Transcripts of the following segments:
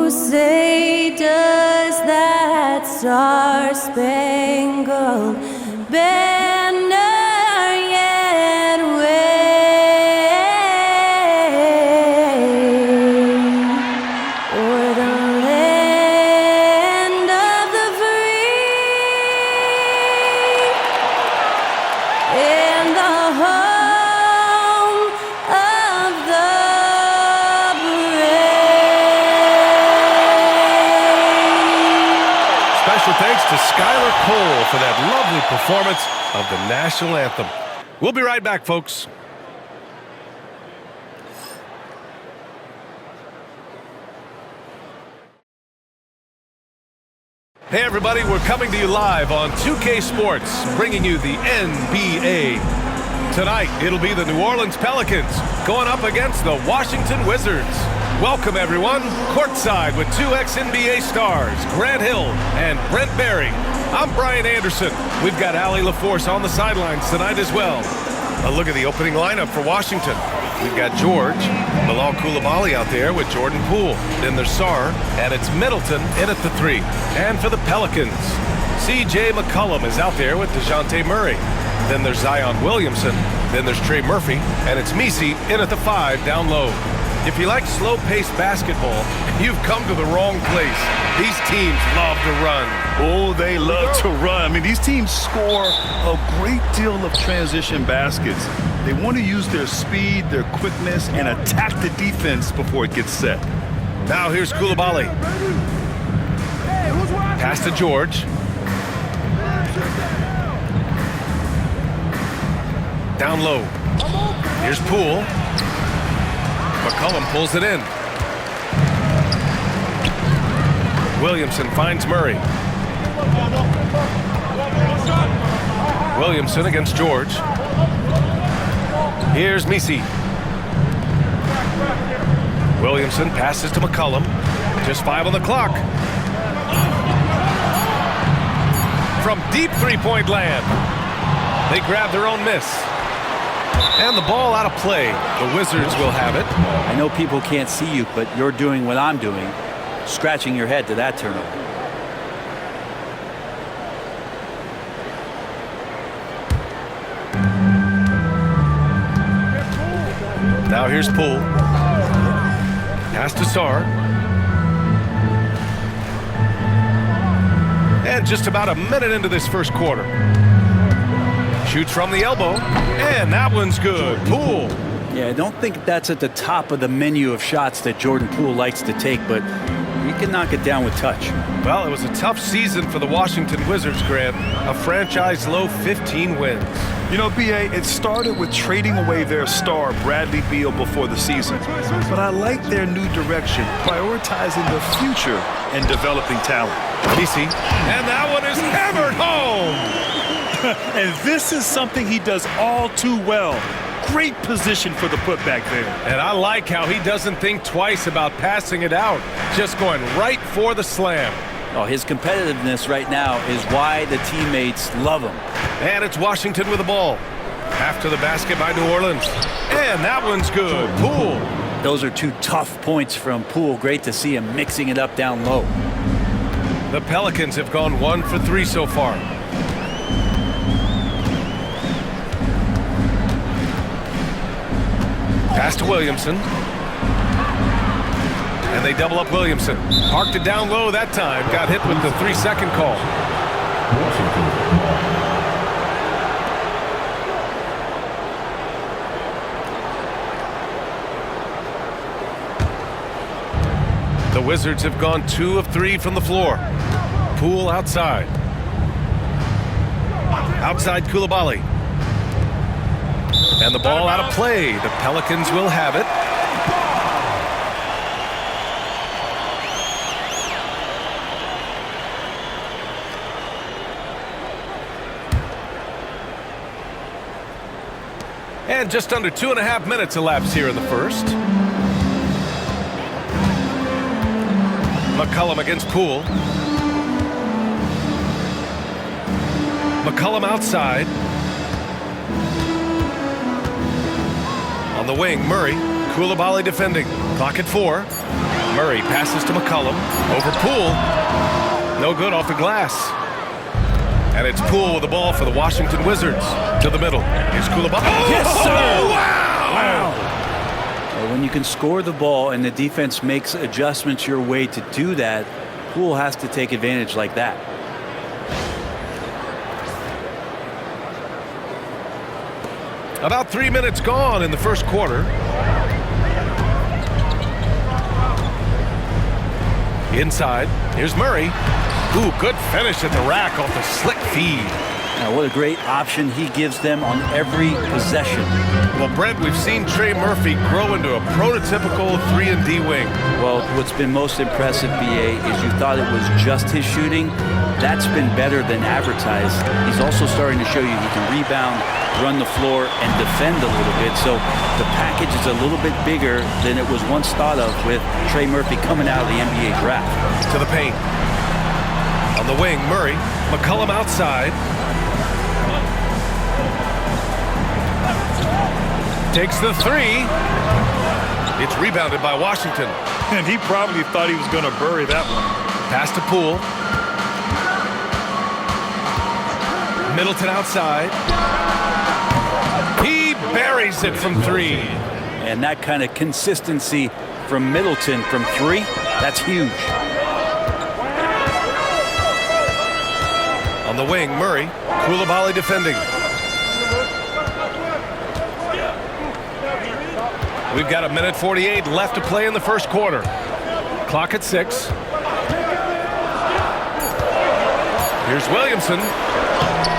say, does that star-spangled banner yet wave o'er the land of the free and the home of the brave? Special thanks to Skylar Cole for that lovely performance of the national anthem. We'll be right back, folks. Hey everybody, we're coming to you live on 2K Sports, bringing you the NBA. Tonight, it'll be the New Orleans Pelicans going up against the Washington Wizards. Welcome everyone, courtside with two ex-NBA stars, Grant Hill and Brent Barry. I'm Brian Anderson. We've got Allie LaForce on the sidelines tonight as well. A look at the opening lineup for Washington. We've got George, Bilal Coulibaly out there with Jordan Poole. Then there's Sarr, and it's Middleton in at the 3. And for the Pelicans, C.J. McCollum is out there with DeJounte Murray. Then there's Zion Williamson. Then there's Trey Murphy, and it's Messi in at the 5 down low. If you like slow-paced basketball, you've come to the wrong place. These teams love to run. Oh, they love to run. I mean, these teams score a great deal of transition baskets. They want to use their speed, their quickness, and attack the defense before it gets set. Now here's Coulibaly. Pass to George. Down low. Here's Poole. McCollum pulls it in. Williamson finds Murray. Williamson against George. Here's Messi. Williamson passes to McCollum. Just 5 on the clock. From deep three-point land. They grab their own miss. And the ball out of play. The Wizards will have it. I know people can't see you, but you're doing what I'm doing. Scratching your head to that turnover. Now here's Poole. Pass to Sarr. And just about a minute into this first quarter. Shoots from the elbow, and that one's good. Poole. Yeah, I don't think that's at the top of the menu of shots that Jordan Poole likes to take, but he can knock it down with touch. Well, it was a tough season for the Washington Wizards, Grant. A franchise low 15 wins. You know, B.A., it started with trading away their star, Bradley Beal, before the season. But I like their new direction, prioritizing the future and developing talent. Messi, and that one is hammered home. And this is something he does all too well. Great position for the putback there. And I like how he doesn't think twice about passing it out, just going right for the slam. Oh, his competitiveness right now is why the teammates love him. And it's Washington with the ball. After the basket by New Orleans. And that one's good. Poole. Those are two tough points from Poole. Great to see him mixing it up down low. The Pelicans have gone 1 for 3 so far. Pass to Williamson. And they double up Williamson. Parked it down low that time. Got hit with the 3-second call. The Wizards have gone 2 of 3 from the floor. Poole outside. Outside Coulibaly. And the ball out of play. The Pelicans will have it. And just under 2.5 minutes elapsed here in the first. McCollum against Poole. McCollum outside. On the wing, Murray. Coulibaly defending. Clock at 4. Murray passes to McCollum. Over Poole. No good off the glass. And it's Poole with the ball for the Washington Wizards. To the middle. Here's Koulibaly. Oh, Yes, sir. Wow! When you can score the ball and the defense makes adjustments your way to do that, Poole has to take advantage like that. About 3 minutes gone in the first quarter. Inside, here's Murray. Ooh, good finish at the rack off the slick feed. Now, what a great option he gives them on every possession. Well, Brent, we've seen Trey Murphy grow into a prototypical 3-and-D wing. Well, what's been most impressive, BA, is you thought it was just his shooting. That's been better than advertised. He's also starting to show you he can rebound, run the floor, and defend a little bit. So the package is a little bit bigger than it was once thought of with Trey Murphy coming out of the NBA draft. To the paint. On the wing, Murray. McCollum outside. Takes the three. It's rebounded by Washington. And he probably thought he was going to bury that one. Pass to Poole. Middleton outside. He buries it from three. And that kind of consistency from Middleton from three, that's huge. On the wing, Murray. Koulibaly defending. We've got 1:48 left to play in the first quarter. Clock at 6. Here's Williamson.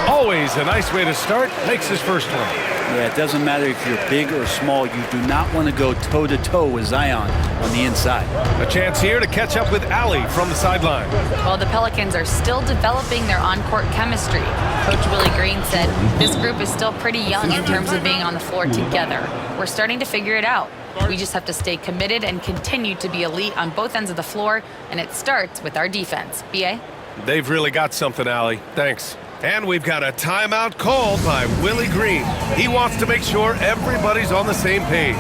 Always a nice way to start. Makes his first one. Yeah, it doesn't matter if you're big or small. You do not want to go toe-to-toe with Zion on the inside. A chance here to catch up with Allie from the sideline. Well, the Pelicans are still developing their on-court chemistry. Coach Willie Green said this group is still pretty young in terms of being on the floor together. We're starting to figure it out. We just have to stay committed and continue to be elite on both ends of the floor, and it starts with our defense. B.A.? They've really got something, Allie. Thanks. And we've got a timeout called by Willie Green. He wants to make sure everybody's on the same page.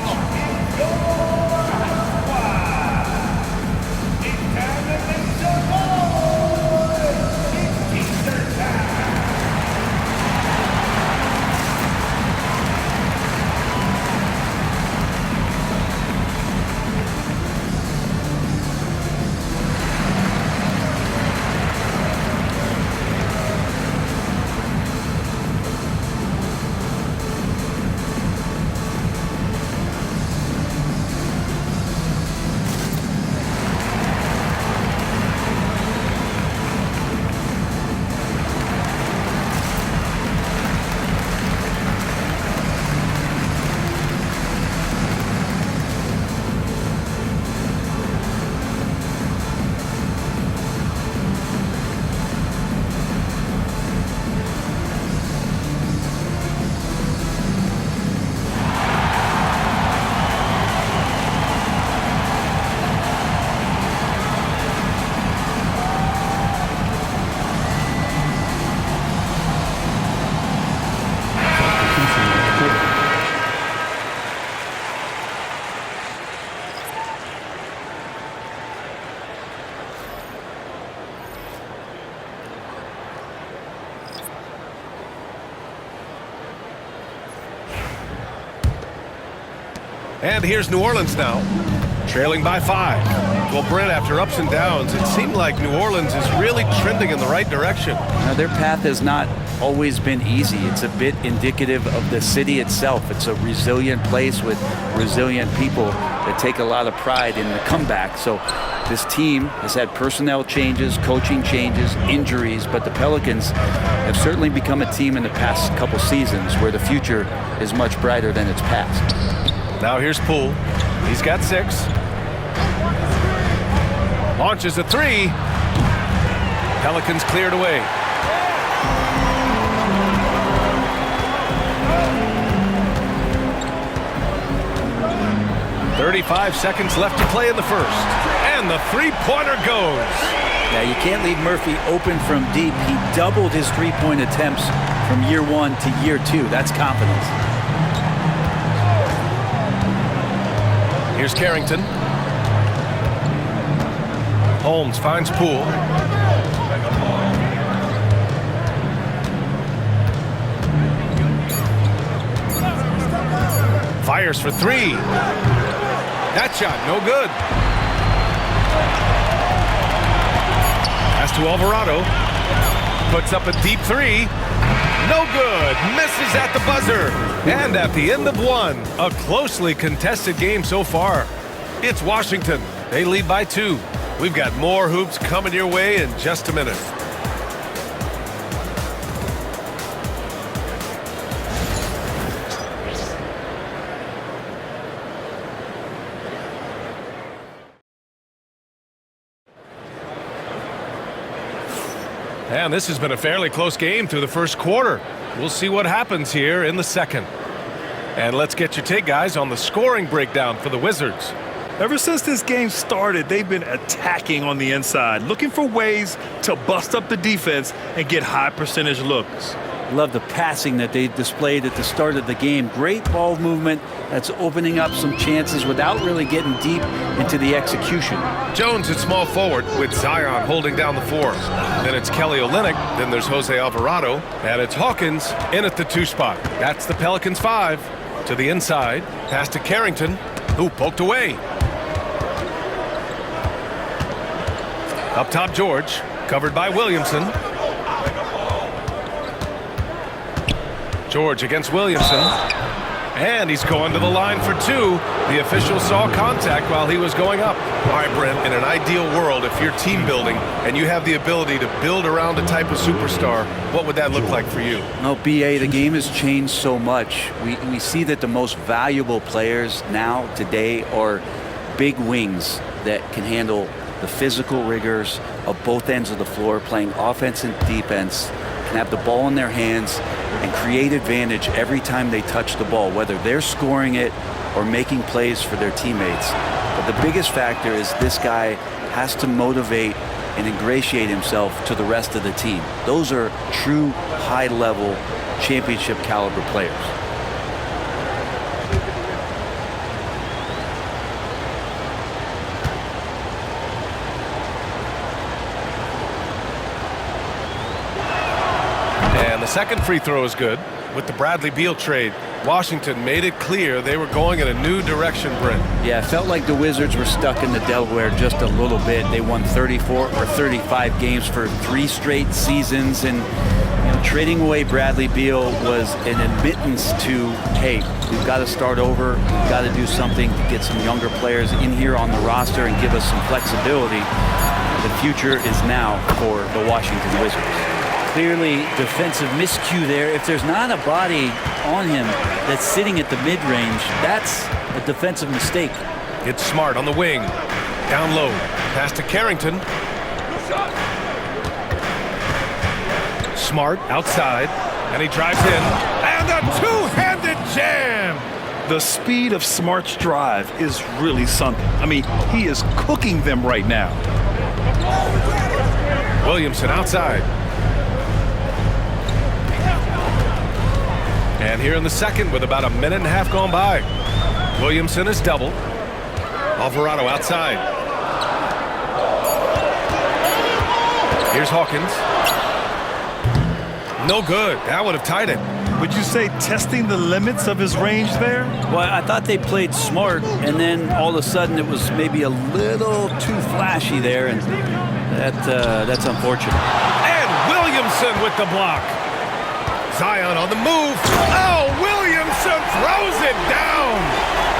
And here's New Orleans now, trailing by 5. Well, Brent, after ups and downs, it seemed like New Orleans is really trending in the right direction. Now, their path has not always been easy. It's a bit indicative of the city itself. It's a resilient place with resilient people that take a lot of pride in the comeback. So this team has had personnel changes, coaching changes, injuries, but the Pelicans have certainly become a team in the past couple seasons where the future is much brighter than its past. Now here's Poole. He's got 6. Launches a 3. Pelicans cleared away. "35 seconds left to play in the first. And the three-pointer goes. Now, you can't leave Murphy open from deep. He doubled his three-point attempts from year 1 to year 2. That's confidence. Here's Carrington. Holmes finds Poole. Fires for three. That shot, no good. Pass to Alvarado. Puts up a deep three. No good. Misses at the buzzer. And at the end of one, a closely contested game so far. It's Washington. They lead by 2. We've got more hoops coming your way in just a minute. And this has been a fairly close game through the first quarter. We'll see what happens here in the second. And let's get your take, guys, on the scoring breakdown for the Wizards. Ever since this game started, they've been attacking on the inside, looking for ways to bust up the defense and get high percentage looks. Love the passing that they displayed at the start of the game. Great ball movement that's opening up some chances without really getting deep into the execution. Jones at small forward with Zion holding down the 4. Then it's Kelly Olynyk. Then there's Jose Alvarado. And it's Hawkins in at the 2 spot. That's the Pelicans 5. To the inside. Pass to Carrington, who poked away. Up top, George. Covered by Williamson. George against Williamson. And he's going to the line for 2. The official saw contact while he was going up. All right, Brent, in an ideal world, if you're team building and you have the ability to build around a type of superstar, what would that look like for you? No, BA, the game has changed so much. We see that the most valuable players now, today, are big wings that can handle the physical rigors of both ends of the floor, playing offense and defense, can have the ball in their hands and create advantage every time they touch the ball, whether they're scoring it or making plays for their teammates. But the biggest factor is this guy has to motivate and ingratiate himself to the rest of the team. Those are true high-level championship caliber players. The second free throw is good. With the Bradley Beal trade, Washington made it clear they were going in a new direction, Brent. Yeah, it felt like the Wizards were stuck in the Delaware just a little bit. They won 34 or 35 games for 3 straight seasons, and trading away Bradley Beal was an admittance to, hey, we've got to start over. We've got to do something to get some younger players in here on the roster and give us some flexibility. The future is now for the Washington Wizards. Clearly defensive miscue there. If there's not a body on him that's sitting at the mid-range, that's a defensive mistake. It's Smart on the wing. Down low. Pass to Carrington. Smart outside. And he drives in. And a two-handed jam! The speed of Smart's drive is really something. I mean, he is cooking them right now. Williamson outside. And here in the second with about a minute and a half gone by. Williamson is double. Alvarado outside. Here's Hawkins. No good. That would have tied it. Would you say testing the limits of his range there? Well, I thought they played smart, and then all of a sudden it was maybe a little too flashy there, and that's unfortunate. And Williamson with the block. Zion on the move. Oh, Williamson throws it down.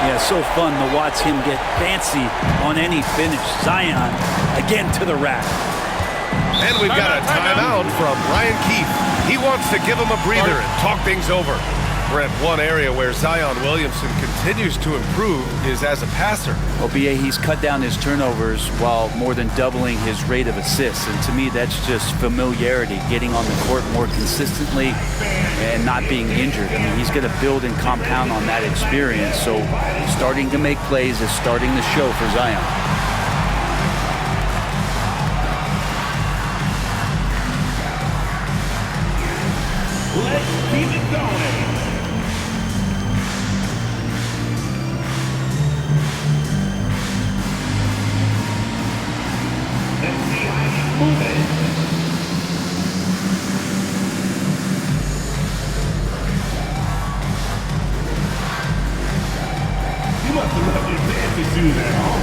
Yeah, so fun to watch him get fancy on any finish. Zion again to the rack. And we've got a timeout from Ryan Keefe. He wants to give him a breather and talk things over. Brent, one area where Zion Williamson continues to improve is as a passer. Well, BA, he's cut down his turnovers while more than doubling his rate of assists. And to me, that's just familiarity, getting on the court more consistently and not being injured. I mean, he's going to build and compound on that experience. So starting to make plays is starting to show for Zion. Let's keep it going. The You must have left your fancy shoes at home.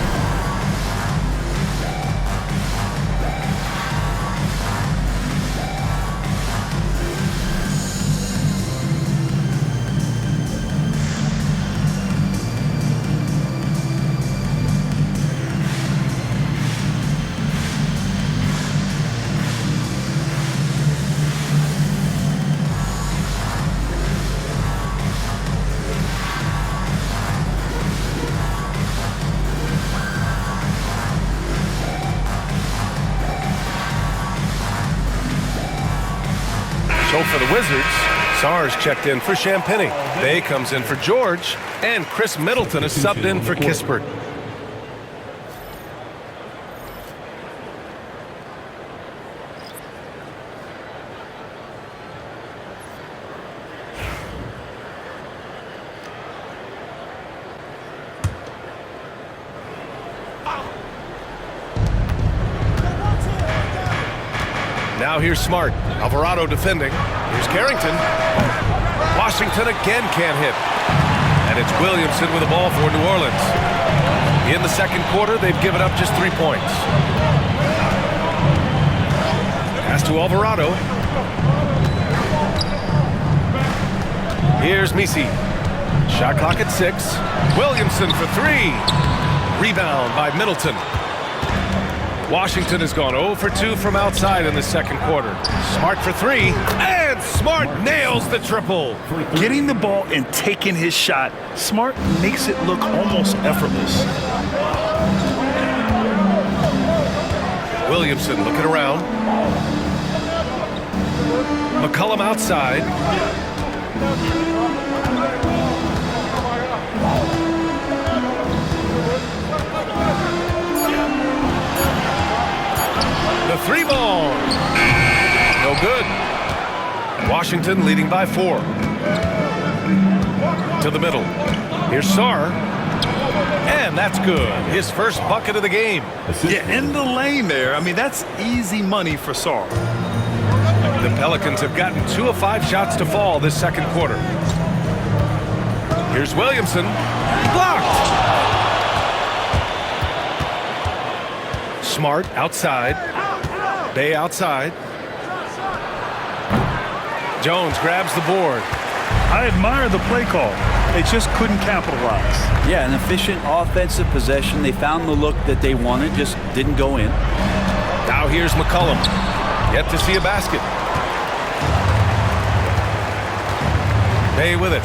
So for the Wizards, Sars checked in for Champagny. Bay comes in for George, and Chris Middleton is subbed in for Kispert. Now here's Smart. Alvarado defending. Here's Carrington. Washington again can't hit. And it's Williamson with the ball for New Orleans. In the second quarter, they've given up just 3 points. Pass to Alvarado. Here's Misi. Shot clock at 6. Williamson for 3. Rebound by Middleton. Washington has gone 0 for 2 from outside in the second quarter. Smart for 3, and Smart nails the triple. Getting the ball and taking his shot, Smart makes it look almost effortless. Williamson looking around. McCollum outside. The 3 ball. No good. Washington leading by 4. To the middle. Here's Sar. And that's good. His first bucket of the game. Yeah, in the lane there. I mean, that's easy money for Sar. The Pelicans have gotten 2 of 5 shots to fall this second quarter. Here's Williamson. Blocked. Smart outside. Bay outside. Jones grabs the board. I admire the play call. They just couldn't capitalize. Yeah, an efficient offensive possession. They found the look that they wanted, just didn't go in. Now here's McCollum. Yet to see a basket. Bay with it.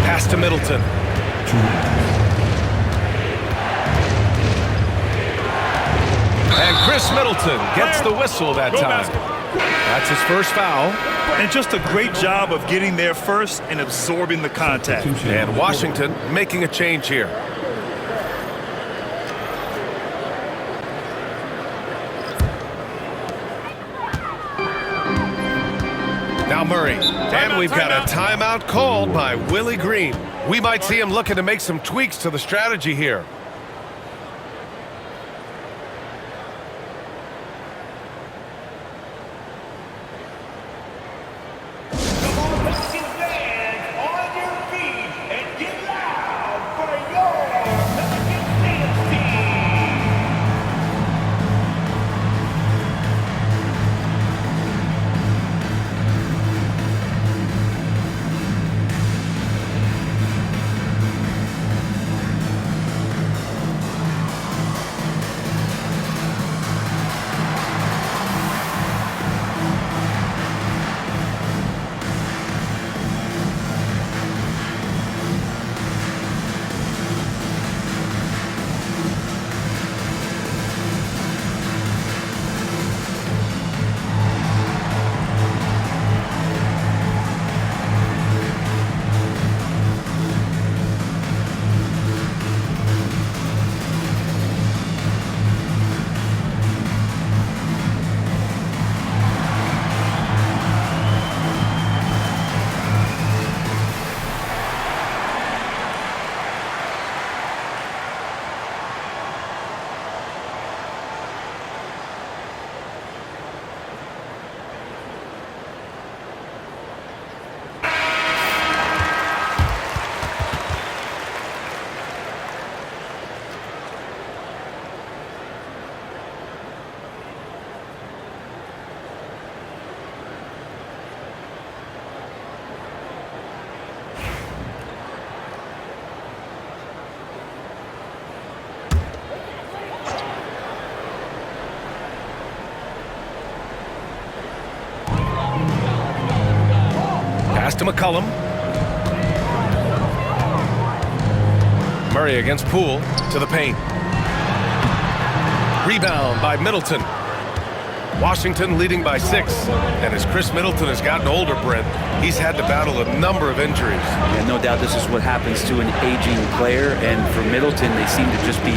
Pass to Middleton. And Chris Middleton gets the whistle that time. That's his first foul. And just a great job of getting there first and absorbing the contact. And Washington making a change here. Now Murray. And we've got a timeout called by Willie Green. We might see him looking to make some tweaks to the strategy here. to McCullum. Murray against Poole to the paint. Rebound by Middleton. Washington leading by 6. And as Chris Middleton has gotten older, Brent, he's had to battle a number of injuries. And no doubt this is what happens to an aging player, and for Middleton, they seem to just be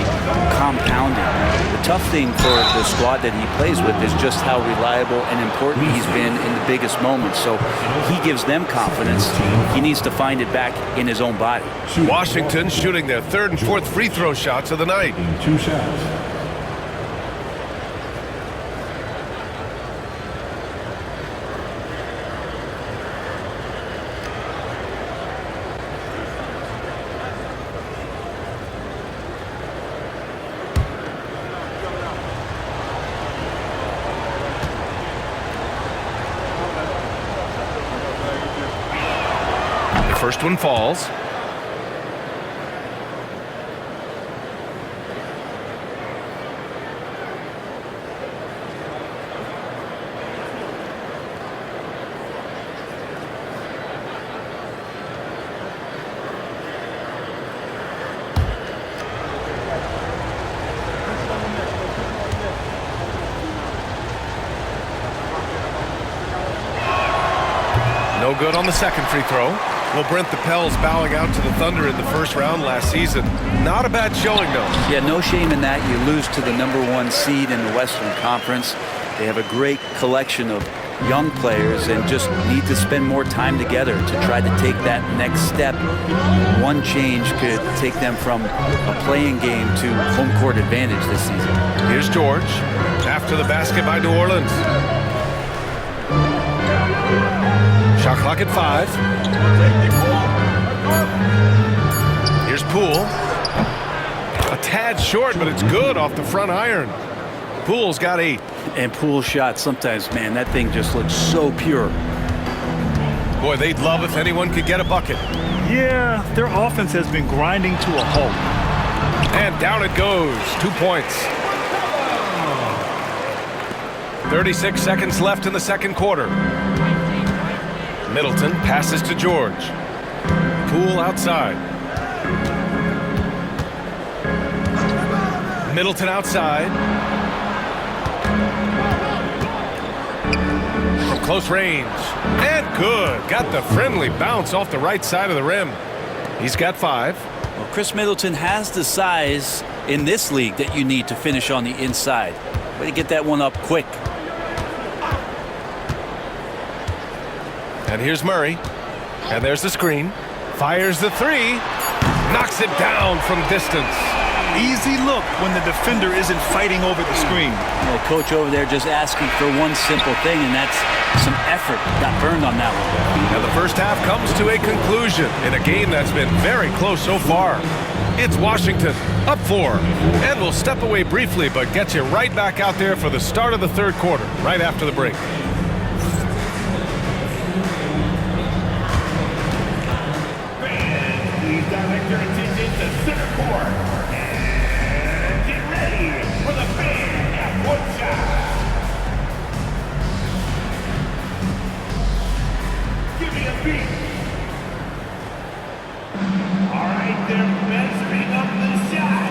compounding. The tough thing for the squad that he plays with is just how reliable and important he's been in the biggest moments. So he gives them confidence. He needs to find it back in his own body. Washington shooting their 3rd and 4th free throw shots of the night. 2 shots. First one falls. No good on the second free throw. Well, Brent, the Pels bowing out to the Thunder in the first round last season. Not a bad showing, though. Yeah, no shame in that. You lose to the #1 seed in the Western Conference. They have a great collection of young players and just need to spend more time together to try to take that next step. One change could take them from a playing game to home court advantage this season. Here's George after the basket by New Orleans. Shot clock at 5. Here's Poole. A tad short, but it's good off the front iron. Poole's got 8. And Poole's shot, sometimes, man, that thing just looks so pure. Boy, they'd love if anyone could get a bucket. Yeah, their offense has been grinding to a halt. And down it goes. 2 points. 36 seconds left in the second quarter. Middleton passes to George. Poole outside. Middleton outside. From close range. And good. Got the friendly bounce off the right side of the rim. He's got 5. Well, Chris Middleton has the size in this league that you need to finish on the inside. Way to get that one up quick. And here's Murray. And there's the screen. Fires the 3. Knocks it down from distance. Easy look when the defender isn't fighting over the screen. The coach over there just asking for one simple thing, and that's some effort. Got burned on that one. Now the first half comes to a conclusion in a game that's been very close so far. It's Washington up 4. And we'll step away briefly, but get you right back out there for the start of the third quarter, right after the break. Please direct your attention to center court. And get ready for the fan half-court shot. Give me a beat. All right, they're measuring up the shot.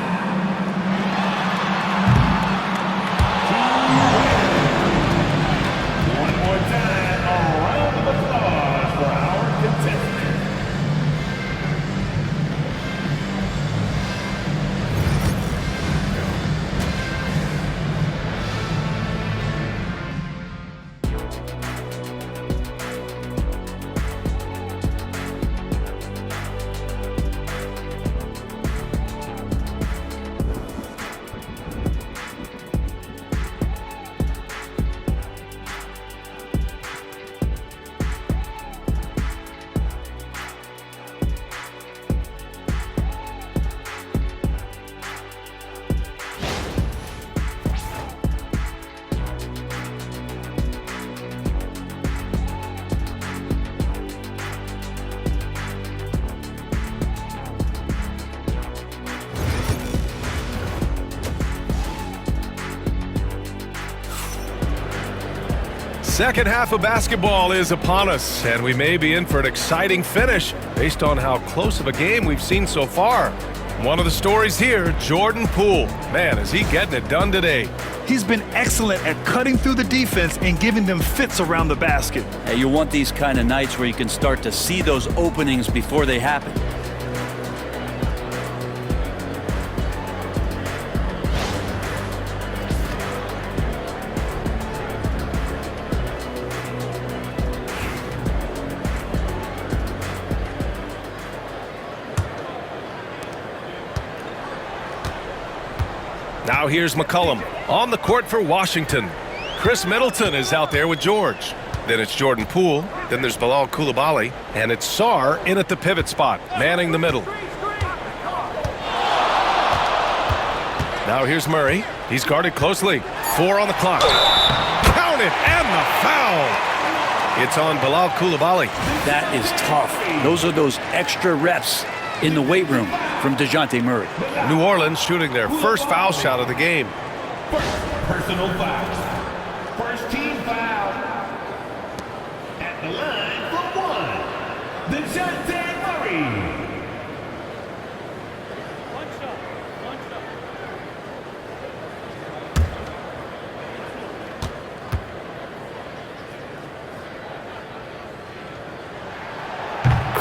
Second half of basketball is upon us, and we may be in for an exciting finish based on how close of a game we've seen so far. One of the stories here, Jordan Poole. Man, is he getting it done today. He's been excellent at cutting through the defense and giving them fits around the basket. Hey, you want these kind of nights where you can start to see those openings before they happen. Now here's McCollum on the court for Washington. Chris Middleton is out there with George. Then it's Jordan Poole. Then there's Bilal Coulibaly. And it's Sarr in at the pivot spot, manning the middle. Now here's Murray. He's guarded closely. 4 on the clock. Count it, and the foul. It's on Bilal Coulibaly. That is tough. Those are those extra reps in the weight room from DeJounte Murray. New Orleans shooting their first foul shot of the game. Personal foul. First team foul. At the line for 1, DeJounte Murray.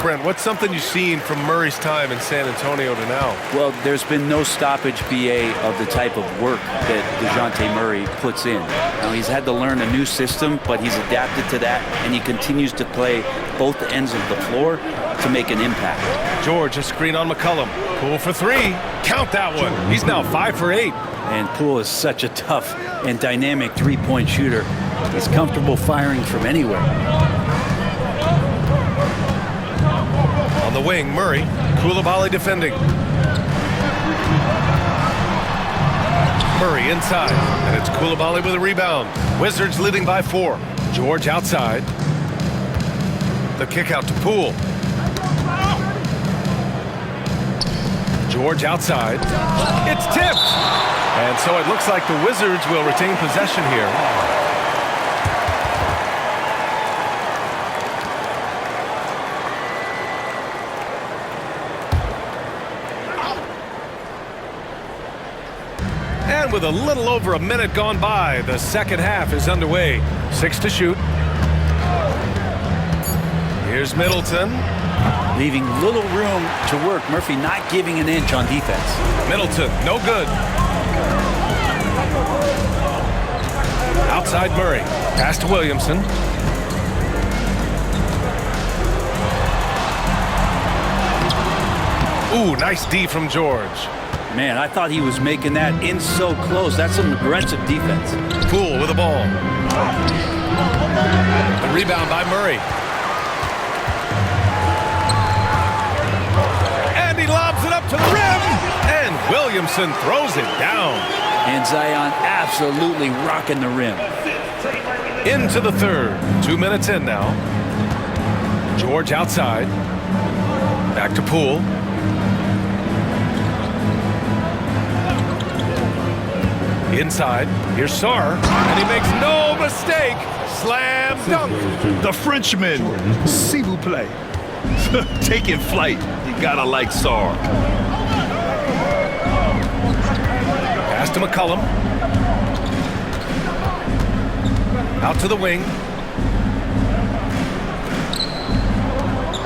Brent, what's something you've seen from Murray's time in San Antonio to now? Well, there's been no stoppage, BA, of the type of work that DeJounte Murray puts in. Now, he's had to learn a new system, but he's adapted to that, and he continues to play both ends of the floor to make an impact. George, a screen on McCollum. Poole for 3. Count that one. He's now 5 for 8. And Poole is such a tough and dynamic three-point shooter. He's comfortable firing from anywhere. On the wing, Murray. Coulibaly defending. Murray inside, and it's Coulibaly with a rebound. Wizards leading by 4. George outside. The kick out to Poole. George outside. It's tipped! And so it looks like the Wizards will retain possession here. And with a little over a minute gone by, the second half is underway. 6 to shoot. Here's Middleton. Leaving little room to work. Murphy not giving an inch on defense. Middleton, no good. Outside Murray. Pass to Williamson. Ooh, nice D from George. Man, I thought he was making that in so close. That's some aggressive defense. Poole with the ball. The rebound by Murray. And he lobs it up to the rim. And Williamson throws it down. And Zion absolutely rocking the rim. Into the third. 2 minutes in now. George outside. Back to Poole. Inside, here's Sarr, and he makes no mistake. Slam dunk. The Frenchman, s'il vous plaît. Taking flight. You gotta like Sarr. Pass to McCollum. Out to the wing.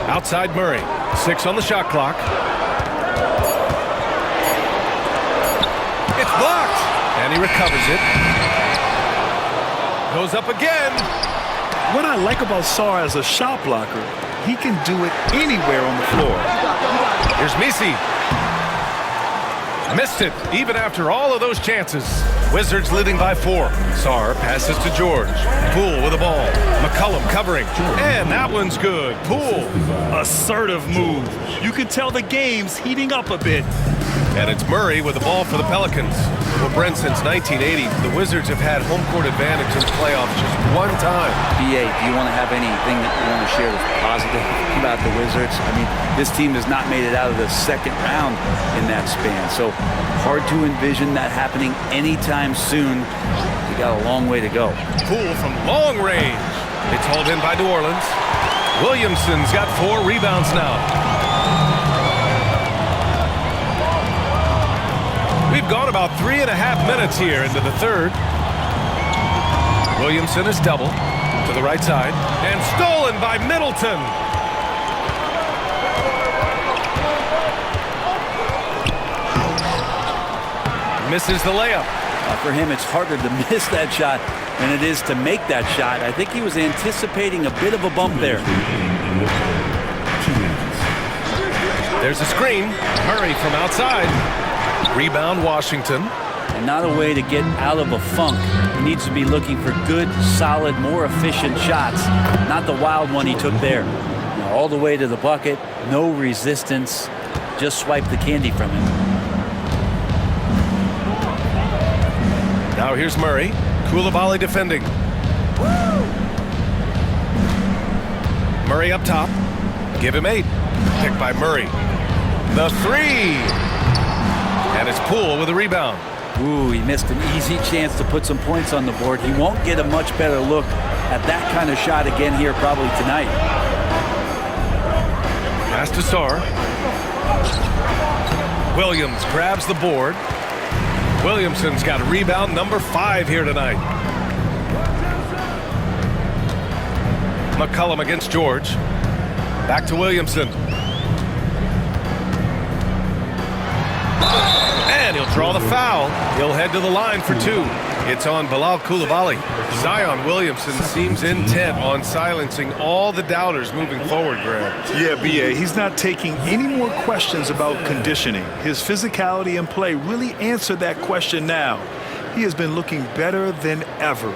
Outside Murray. 6 on the shot clock. It's blocked. And he recovers it. Goes up again. What I like about Sarr as a shot blocker, he can do it anywhere on the floor. Here's Misi. Missed it, even after all of those chances. Wizards leading by 4. Sarr passes to George. Poole with the ball. McCollum covering. And that one's good. Poole. Assertive move. You can tell the game's heating up a bit. And it's Murray with the ball for the Pelicans. Well, Brent, since 1980, the Wizards have had home court advantage in the playoffs just one time. BA, do you want to have anything that you want to share that's positive about the Wizards? I mean, this team has not made it out of the second round in that span, so hard to envision that happening anytime soon. We got a long way to go. Poole from long range. It's hauled in by New Orleans. Williamson's got 4 rebounds now. We've gone about 3.5 minutes here into the third. Williamson is double to the right side and stolen by Middleton. Misses the layup. For him, it's harder to miss that shot than it is to make that shot. I think he was anticipating a bit of a bump there. There's a screen. Murray from outside. Rebound, Washington. And not a way to get out of a funk. He needs to be looking for good, solid, more efficient shots. Not the wild one he took there. All the way to the bucket, no resistance. Just swipe the candy from him. Now here's Murray. Koulibaly defending. Murray up top. Give him 8. Picked by Murray. The 3. And it's Poole with a rebound. Ooh, he missed an easy chance to put some points on the board. He won't get a much better look at that kind of shot again here probably tonight. Pass to Sarr. Williams grabs the board. Williamson's got a rebound number 5 here tonight. McCollum against George. Back to Williamson. And he'll draw the foul. He'll head to the line for 2. It's on Bilal Koulibaly. Zion Williamson seems intent on silencing all the doubters moving forward, Graham. Yeah, BA, he's not taking any more questions about conditioning. His physicality and play really answered that question now. He has been looking better than ever.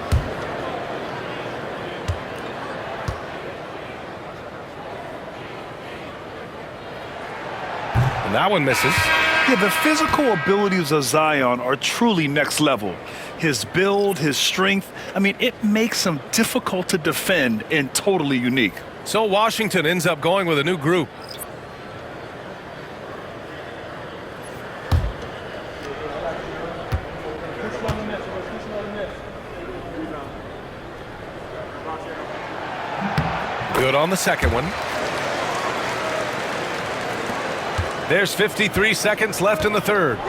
And that one misses. Yeah, the physical abilities of Zion are truly next level. His build, his strength, I mean, it makes him difficult to defend and totally unique. So Washington ends up going with a new group. Good on the second one. There's 53 seconds left in the third.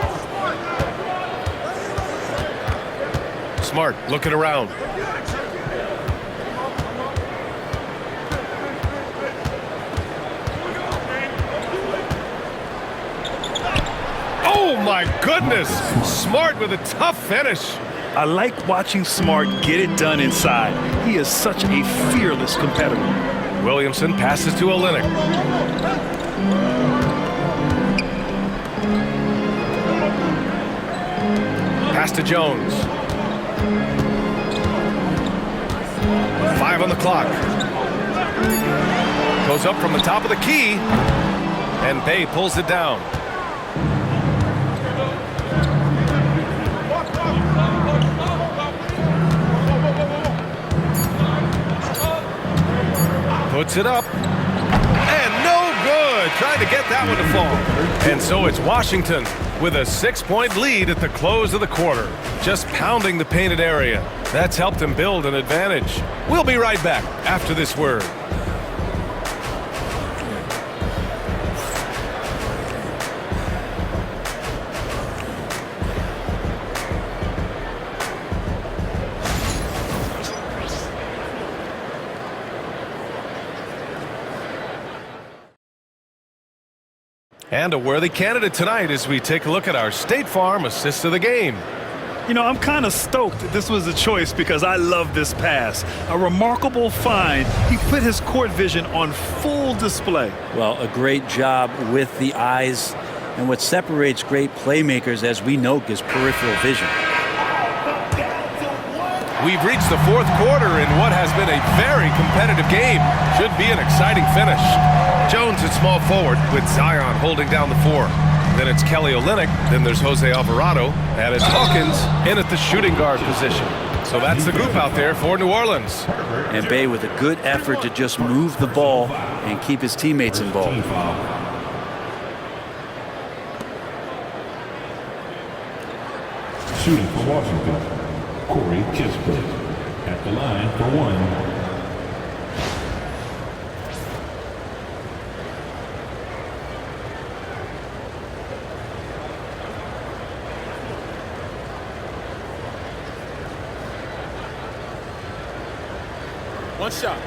Smart looking around. Oh my goodness! Smart with a tough finish. I like watching Smart get it done inside. He is such a fearless competitor. Williamson passes to Olynyk. Pass to Jones. 5 on the clock. Goes up from the top of the key. And Bay pulls it down. Puts it up. And no good. Trying to get that one to fall. And so it's Washington with a 6-point lead at the close of the quarter. Just pounding the painted area. That's helped him build an advantage. We'll be right back after this word. And a worthy candidate tonight as we take a look at our State Farm assist of the game. You know, I'm kind of stoked that this was a choice because I love this pass. A remarkable find. He put his court vision on full display. Well, a great job with the eyes. And what separates great playmakers, as we know, is peripheral vision. We've reached the fourth quarter in what has been a very competitive game. Should be an exciting finish. Jones at small forward with Zion holding down the 4. then it's Kelly Olynyk, then there's Jose Alvarado, and it's Hawkins in at the shooting guard position. So that's the group out there for New Orleans. And Bay with a good effort to just move the ball and keep his teammates involved. Shooting for Washington, Corey Kispert at the line for one. One shot.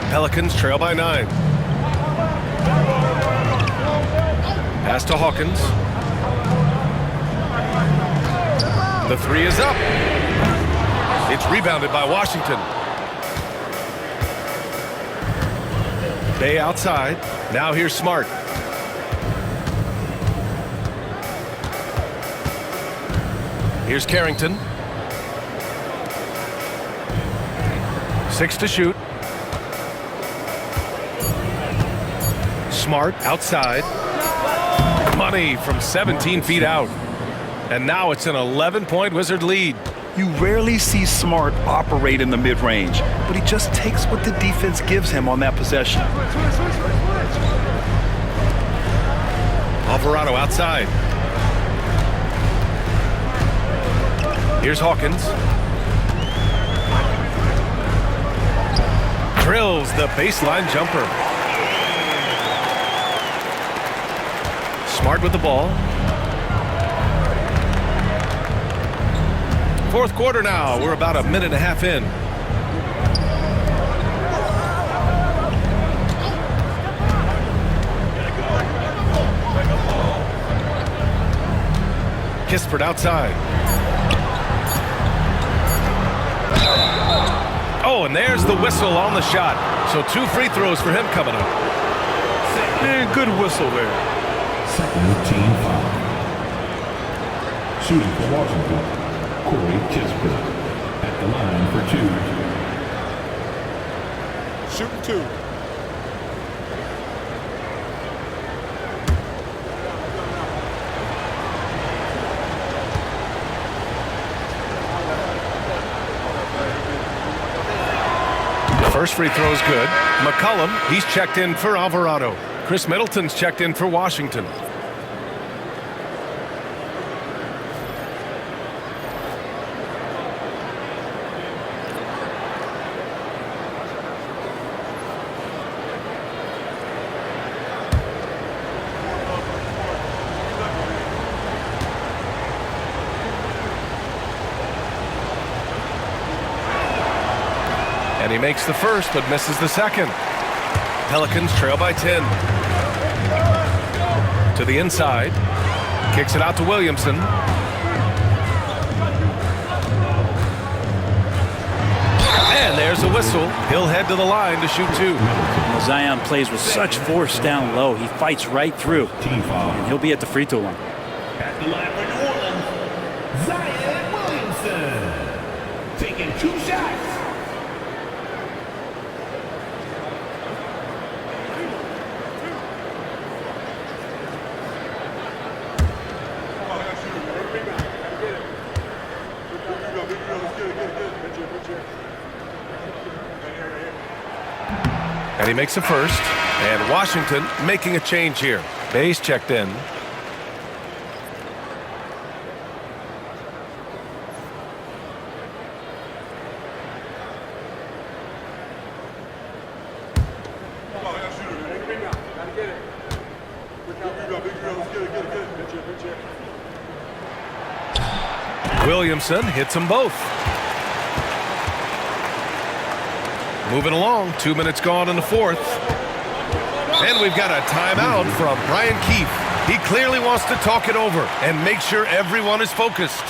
Pelicans trail by 9. Pass to Hawkins. The three is up. It's rebounded by Washington. Bay outside. Now here's Smart. Here's Carrington. 6 to shoot. Smart outside. Money from 17 feet out. And now it's an 11-point Wizard lead. You rarely see Smart operate in the mid-range, but he just takes what the defense gives him on that possession. Alvarado outside. Here's Hawkins. Drills the baseline jumper. Smart with the ball. Fourth quarter now. We're about a minute and a half in. Kispert outside. Oh, and there's the whistle on the shot. So 2 free throws for him coming up. Man, good whistle there. Second team foul. Shooting for Washington, Corey Kispert at the line for 2. Shooting 2. First free throw is good. McCollum, he's checked in for Alvarado. Chris Middleton's checked in for Washington. And he makes the first, but misses the second. Pelicans trail by 10. To the inside. Kicks it out to Williamson. And there's a whistle. He'll head to the line to shoot 2. Well, Zion plays with such force down low. He fights right through. And he'll be at the free throw line. At the line for New Orleans, Zion Williamson taking 2 shots. And he makes a first. And Washington making a change here. Bay's checked in. Williamson hits them both. Moving along, 2 minutes gone in the fourth. And we've got a timeout from Brian Keefe. He clearly wants to talk it over and make sure everyone is focused.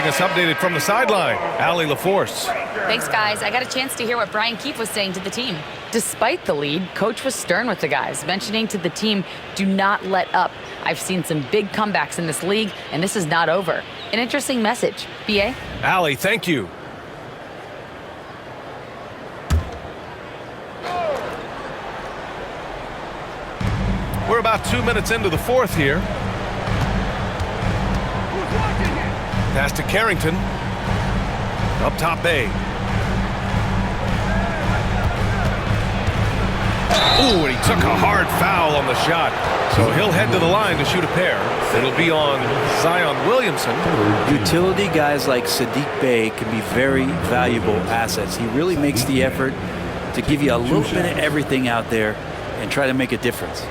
keeping us updated from the sideline. Allie LaForce. Thanks, guys. I got a chance to hear what Brian Keefe was saying to the team. Despite the lead, Coach was stern with the guys, mentioning to the team, do not let up. I've seen some big comebacks in this league, and this is not over. An interesting message. B.A.? Allie, thank you. We're about 2 minutes into the fourth here. Pass to Carrington. Up top, Bay. Ooh, and he took a hard foul on the shot. So he'll head to the line to shoot a pair. It'll be on Zion Williamson. Utility guys like Sadiq Bey can be very valuable assets. He really makes the effort to give you a little bit of everything out there and try to make a difference.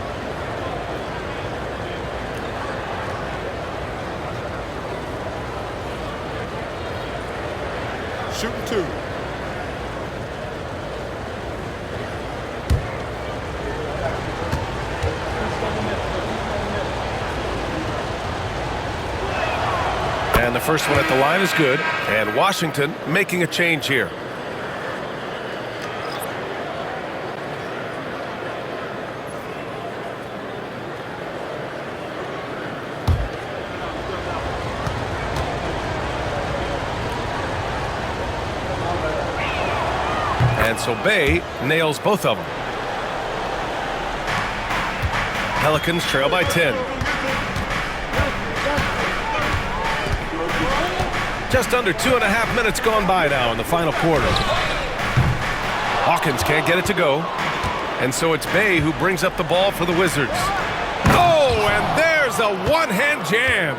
Shooting 2. And the first one at the line is good. And Washington making a change here. And so Bay nails both of them. Pelicans trail by 10. Just under 2.5 minutes gone by now in the final quarter. Hawkins can't get it to go. And so it's Bay who brings up the ball for the Wizards. Oh, and there's a one-hand jam.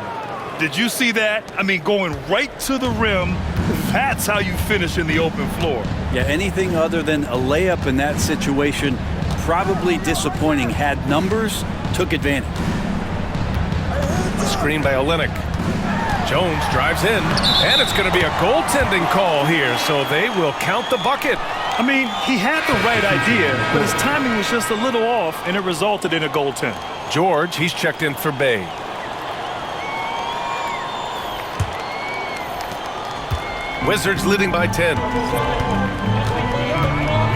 Did you see that? I mean, going right to the rim. That's how you finish in the open floor. Yeah, anything other than a layup in that situation, probably disappointing. Had numbers, took advantage. Screen by Olynyk. Jones drives in, and it's going to be a goaltending call here, so they will count the bucket. I mean, he had the right idea, but his timing was just a little off, and it resulted in a goaltend. George, he's checked in for Bay. Wizards leading by 10.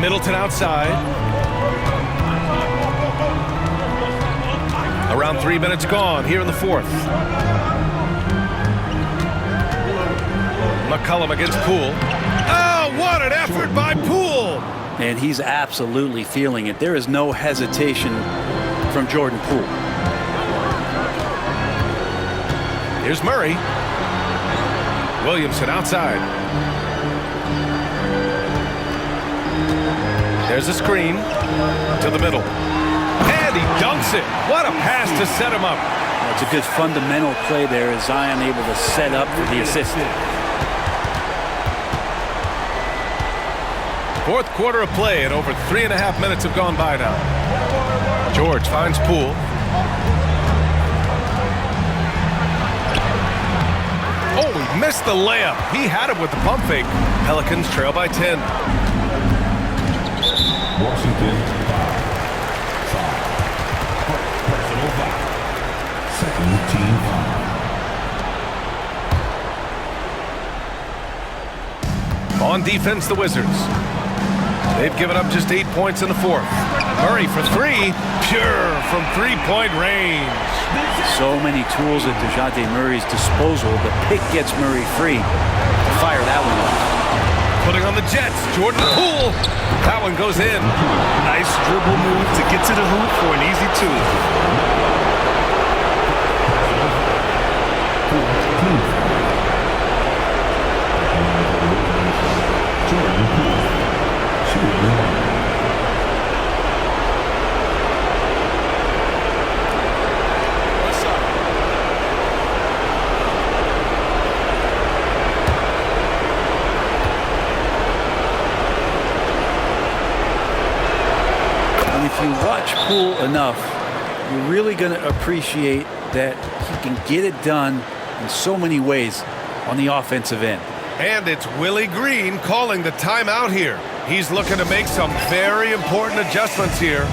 Middleton outside. Around 3 minutes gone here in the fourth. McCollum against Poole. Oh, what an effort by Poole! And he's absolutely feeling it. There is no hesitation from Jordan Poole. Here's Murray. Williamson outside. There's a screen to the middle. And he dunks it. What a pass to set him up. It's a good fundamental play there as Zion able to set up for the assist. Fourth quarter of play, and over 3.5 minutes have gone by now. George finds Poole. Oh, he missed the layup. He had it with the pump fake. Pelicans trail by 10. Washington, foul. Personal foul. Second team foul. On defense, the Wizards. They've given up just 8 points in the fourth. Murray for three. Pure from three-point range. So many tools at DeJounte Murray's disposal. The pick gets Murray free to fire that one off. Putting on the Jets, Jordan Poole. That one goes in. Nice dribble move to get to the hoop for an easy two. Jordan Poole. Shooting 1. If you watch Poole enough, you're really going to appreciate that he can get it done in so many ways on the offensive end. And it's Willie Green calling the timeout here. He's looking to make some very important adjustments here.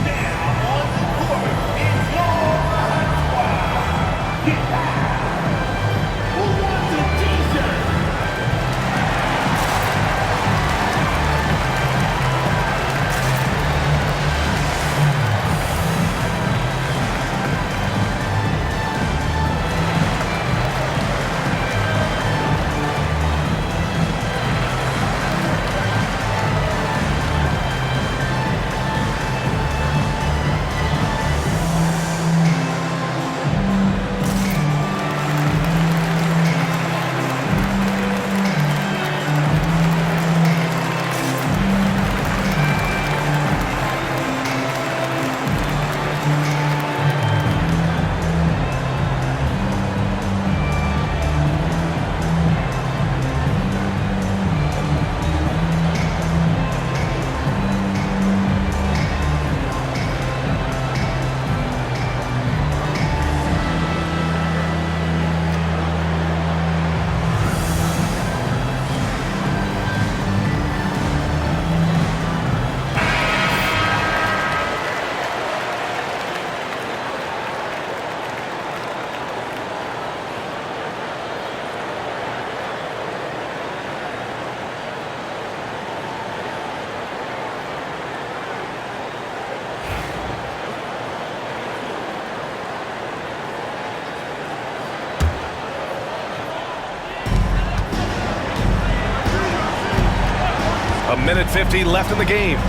A minute 50 left in the game.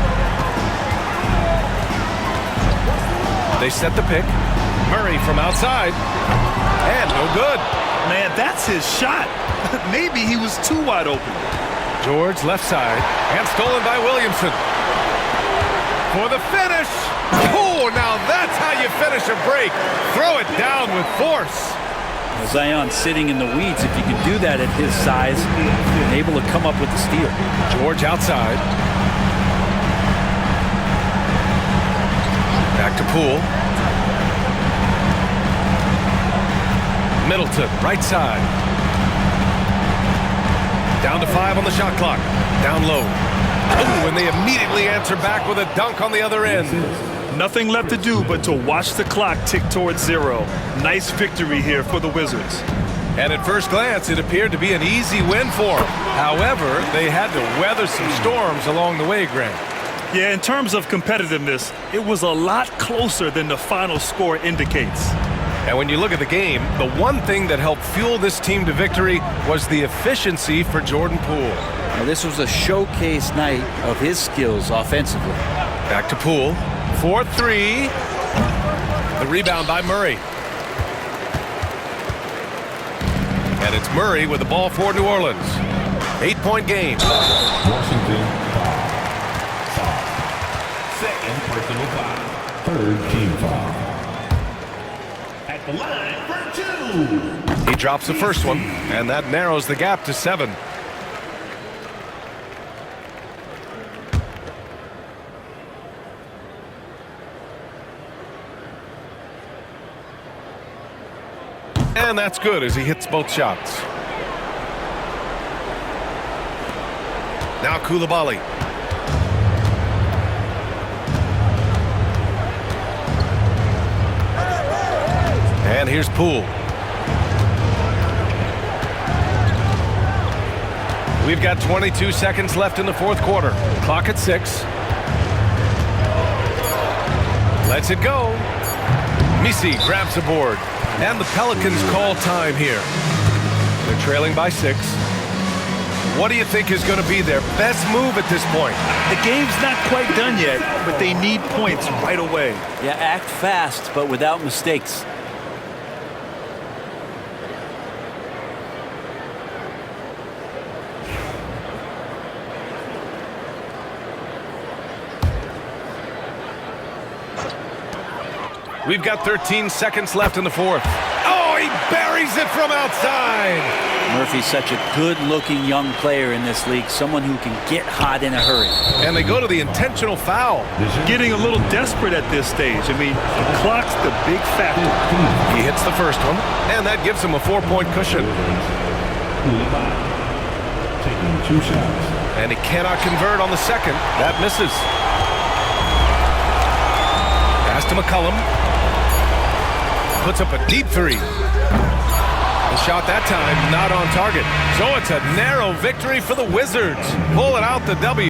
They set the pick. Murray from outside. And no good. Man, that's his shot. Maybe he was too wide open. George left side. And stolen by Williamson. For the finish. Oh, now that's how you finish a break. Throw it down with force. Zion sitting in the weeds. If you can do that at his size, and able to come up with the steal. George outside. Back to Poole. Middleton, right side. Down to 5 on the shot clock. Down low. Oh, and they immediately answer back with a dunk on the other end. Nothing left to do but to watch the clock tick towards 0. Nice victory here for the Wizards. And at first glance, it appeared to be an easy win for them. However, they had to weather some storms along the way, Grant. Yeah, in terms of competitiveness, it was a lot closer than the final score indicates. And when you look at the game, the one thing that helped fuel this team to victory was the efficiency for Jordan Poole. Now, this was a showcase night of his skills offensively. Back to Poole. 4-3. The rebound by Murray. And it's Murray with the ball for New Orleans. 8-point game. Washington. Second personal foul. Third team foul. At the line for 2. He drops the first one, and that narrows the gap to 7. And that's good as he hits both shots. Now Koulibaly. And here's Poole. We've got 22 seconds left in the fourth quarter. Clock at 6. Lets it go. Misi grabs the board. And the Pelicans call time here. They're trailing by 6. What do you think is going to be their best move at this point? The game's not quite done yet, but they need points right away. Yeah, act fast, but without mistakes. We've got 13 seconds left in the fourth. Oh, he buries it from outside. Murphy's such a good-looking young player in this league, someone who can get hot in a hurry. And they go to the intentional foul. Getting a little desperate at this stage. I mean, the clock's the big factor. He hits the first one, and that gives him a 4-point cushion. Taking 2 shots. And he cannot convert on the second. That misses. Pass to McCollum. Puts up a deep 3. The shot that time not on target. So it's a narrow victory for the Wizards. Pulling out the W.